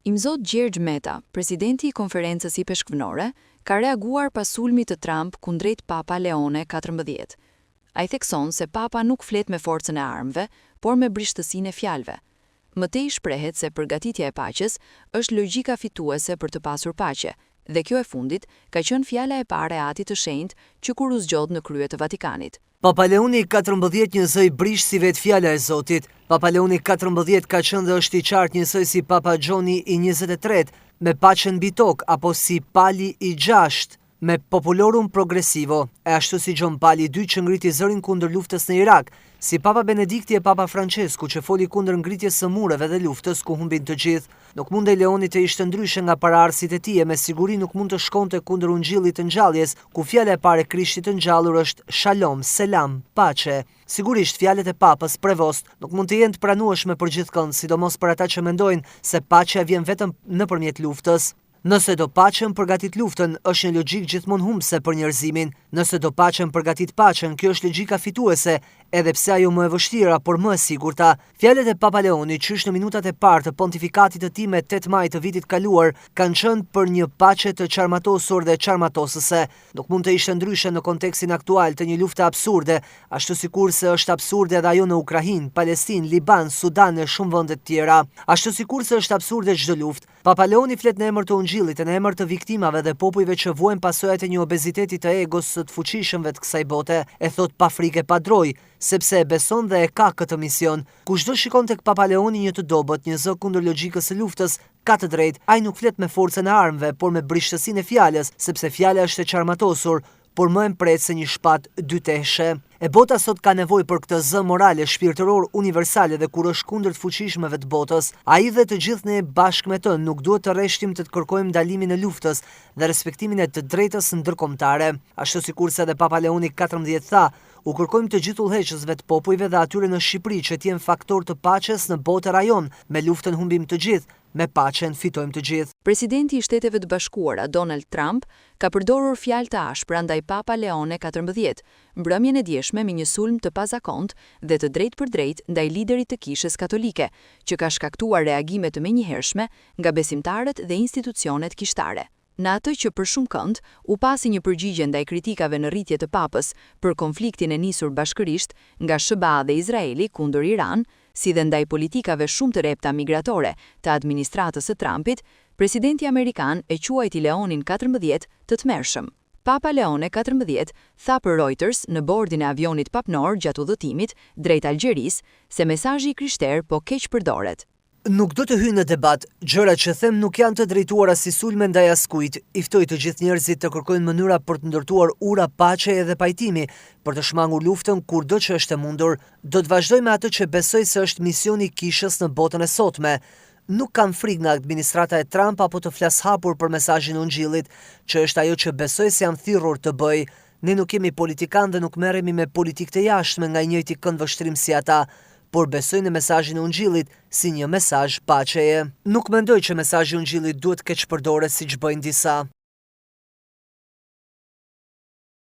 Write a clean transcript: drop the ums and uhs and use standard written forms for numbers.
Imzot Gjergj Meta, presidenti i konferencës i peshkvënore, ka reaguar pas sulmit të Trump kundrejt Papa Leone XIV. Ai thekson se Papa nuk flet me forcën e armëve, por me brishtësinë e fjalëve. Mëtej shprehet se përgatitja e paqes është logjika fituese për të pasur paqe, dhe kjo e fundit ka qenë fjala e parë e Atit të Shenjtë që kur u zgjodh në krye të Vatikanit. Papa Leoni XIV njësoj brish si vetë fjala e Zotit. Papa Leoni XIV ka qenë dhe është i qartë njësoj si Papa Gjoni i 23, me paqen mbi tokë, apo si Pali i 6, me Populorum Progresivo, e ashtu si Gjon Pali II që ngriti zërin kundër luftës në Irak, si Papa Benedikti e Papa Francesku që foli kundër ngritjes së mureve dhe luftës ku humbin të gjithë. Nuk mund e Leoni të ishte ndryshe nga paraardhësit e tij, me siguri nuk mund të shkonte kundër ungjillit të ngjalljes, ku fjala e parë e Krishtit të ngjallur është Shalom, Selam, paqe. Sigurisht fjalët e Papës prevost nuk mund të jenë të pranueshme për gjithëkënd, sidomos për ata që mendojnë se paqja vjen vetëm nëpërmjet luftës. Nëse do paqen përgatit luftën, është një logjik gjithmonë humbse për njerëzimin. Nëse do paqen përgatit paqen, kjo është logjika fituese, edhe pse ajo më e vështira, por më e sigurta. Fjalët e Papa Leoni, qysh në minutat e parë të pontifikatit të tij me 8 maj të vitit kaluar, kanë qenë për një paqe të qarmatosur dhe qarmatosëse. Nuk mund të ishte ndryshe në kontekstin aktual të një lufte absurde, ashtu sikurse është absurde edhe ajo në Ukrainë, Palestinë, Liban, Sudan e shumë vende të tjera. Ashtu sikurse është absurde çdo luftë. Papa Leoni flet në emër të ungjillit, në emër të viktimave dhe popujve që vuajnë pasojat e një obeziteti të egos së të fuqishëmve të kësaj bote, e thot pa frikë e pa droj, sepse e beson dhe e ka këtë mision. Kushdo shikon tek Papa Leoni një të dobët, një zë kundër logjikës së luftës, ka të drejtë. Ai nuk flet me forcën e armëve, por me brishtësinë e fjalës, sepse fjala është e qarmatosur, por më e mpret se një shpatë dyteshe. E bota sot ka nevojë për këtë zë morale, shpirtëror, universale dhe kur është kundër të fuqishmeve të botës. Ai dhe të gjithë ne bashkë me të nuk duhet të rreshtim të kërkojmë ndalimin e luftës dhe respektimin e të drejtës ndërkombëtare. Ashtu sikurse edhe Papa Leoni XIV tha, u kërkojmë të gjithë udhëheqësve të popujve dhe atyre në Shqipëri që të jenë faktor të paqes në botë e rajon. Me luftën humbim të gjithë, me paqen fitojmë të gjithë. Presidenti i Shteteve të Bashkuara Donald Trump ka përdorur fjalë të ashpra ndaj Papa Leone XIV, mbrëmjen e djeshme me një sulm të pazakont dhe të drejtë për drejtë ndaj liderit të Kishës Katolike, që ka shkaktuar reagime të menjëhershme nga besimtarët dhe institucionet kishtare. Në atë që për shumë kënd u pasi një përgjigje ndaj kritikave në rritje të Papës për konfliktin e nisur bashkërisht nga SBA dhe Izraeli kundër Iran, si dhe ndaj politikave shumë të repta migratore të administratës së Trumpit, presidenti amerikan e quajti Leonin XIV të tmerrshëm. Papa Leone XIV tha për Reuters në bordin e avionit papnor gjatë udhëtimit drejt Algjerisë se mesazhi i krishter po keq përdoret. Nuk do të hyj në debat, gjërat që them nuk janë të drejtuara si sulme ndaj askujt. I ftoj të gjithë njerëzit të kërkojnë mënyra për të ndërtuar ura paqe edhe pajtimi, për të shmangur luftën kurdo që është e mundur. Do të vazhdoj me atë që besoj se është misioni i Kishës në botën e sotme. Nuk kam frikë nga administrata e Trump apo të flas hapur për mesazhin e ungjillit, që është ajo që besoj se jam thirrur të bëj. Ne nuk jemi politikanë dhe nuk merremi me politikë të jashtme nga i njëjti këndvështrim si ata, por besoj në mesazhin e ungjillit si një mesazh paqeje. Nuk mendoj që mesazhi i ungjillit duhet keq përdoret siç bëjnë disa.